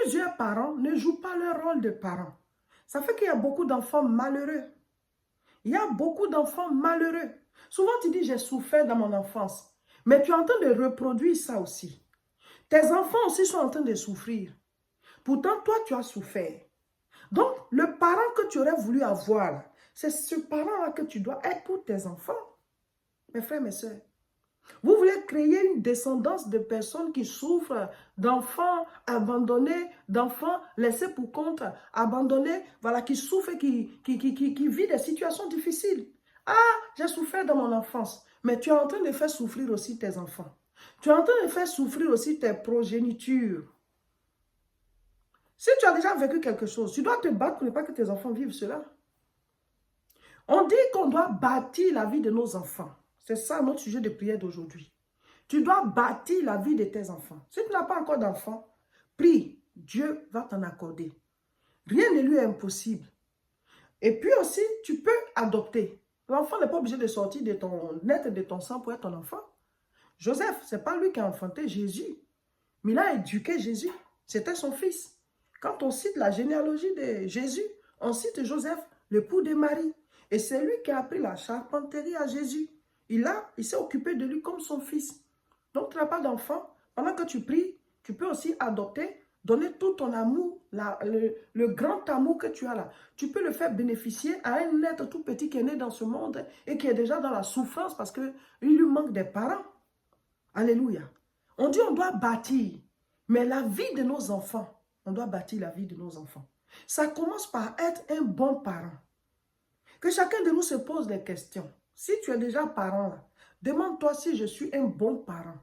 plusieurs parents ne jouent pas leur rôle de parents. Ça fait qu'il y a beaucoup d'enfants malheureux. Il y a beaucoup d'enfants malheureux. Souvent, tu dis, j'ai souffert dans mon enfance. Mais tu es en train de reproduire ça aussi. Tes enfants aussi sont en train de souffrir. Pourtant, toi, tu as souffert. Donc, le parent que tu aurais voulu avoir, c'est ce parent-là que tu dois être pour tes enfants. Mes frères, mes soeurs. Vous voulez créer une descendance de personnes qui souffrent, d'enfants abandonnés, d'enfants laissés pour compte, abandonnés, voilà, qui souffrent et qui vivent des situations difficiles. Ah, j'ai souffert dans mon enfance, mais tu es en train de faire souffrir aussi tes enfants. Tu es en train de faire souffrir aussi tes progénitures. Si tu as déjà vécu quelque chose, tu dois te battre pour ne pas que tes enfants vivent cela. On dit qu'on doit bâtir la vie de nos enfants. C'est ça notre sujet de prière d'aujourd'hui. Tu dois bâtir la vie de tes enfants. Si tu n'as pas encore d'enfants, prie, Dieu va t'en accorder. Rien ne lui est impossible. Et puis aussi, tu peux adopter. L'enfant n'est pas obligé de sortir de ton naître de ton sang pour être ton enfant. Joseph, ce n'est pas lui qui a enfanté Jésus. Mais il a éduqué Jésus. C'était son fils. Quand on cite la généalogie de Jésus, on cite Joseph, l'époux de Marie. Et c'est lui qui a appris la charpenterie à Jésus. Il s'est occupé de lui comme son fils. Donc, tu n'as pas d'enfant. Pendant que tu pries, tu peux aussi adopter, donner tout ton amour, le grand amour que tu as là. Tu peux le faire bénéficier à un être tout petit qui est né dans ce monde et qui est déjà dans la souffrance parce qu'il lui manque des parents. Alléluia. On dit on doit bâtir, mais la vie de nos enfants, on doit bâtir la vie de nos enfants. Ça commence par être un bon parent. Que chacun de nous se pose des questions. Si tu es déjà parent là, demande-toi si je suis un bon parent.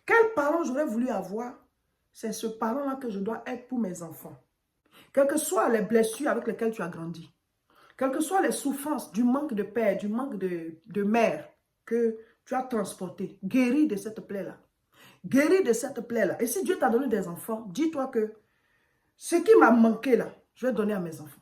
Quel parent j'aurais voulu avoir? C'est ce parent-là que je dois être pour mes enfants. Quelles que soient les blessures avec lesquelles tu as grandi, quelles que soient les souffrances du manque de père, du manque de mère que tu as transporté, guéris de cette plaie-là. Guéris de cette plaie-là. Et si Dieu t'a donné des enfants, dis-toi que ce qui m'a manqué là, je vais donner à mes enfants.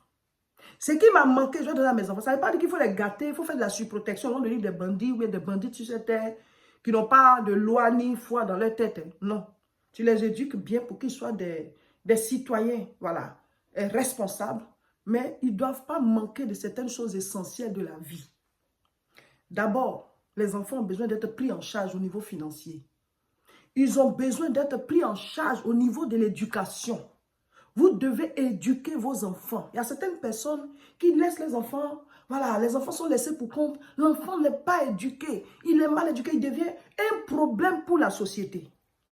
Ce qui m'a manqué, je vais donner à mes enfants. Ça ne veut pas dire qu'il faut les gâter, il faut faire de la surprotection. On dit des bandits ou des bandits sur cette terre qui n'ont pas de loi ni foi dans leur tête. Non. Tu les éduques bien pour qu'ils soient des citoyens, voilà, responsables. Mais ils ne doivent pas manquer de certaines choses essentielles de la vie. D'abord, les enfants ont besoin d'être pris en charge au niveau financier. Ils ont besoin d'être pris en charge au niveau de l'éducation. Vous devez éduquer vos enfants. Il y a certaines personnes qui laissent les enfants, voilà, les enfants sont laissés pour compte. L'enfant n'est pas éduqué. Il est mal éduqué, il devient un problème pour la société.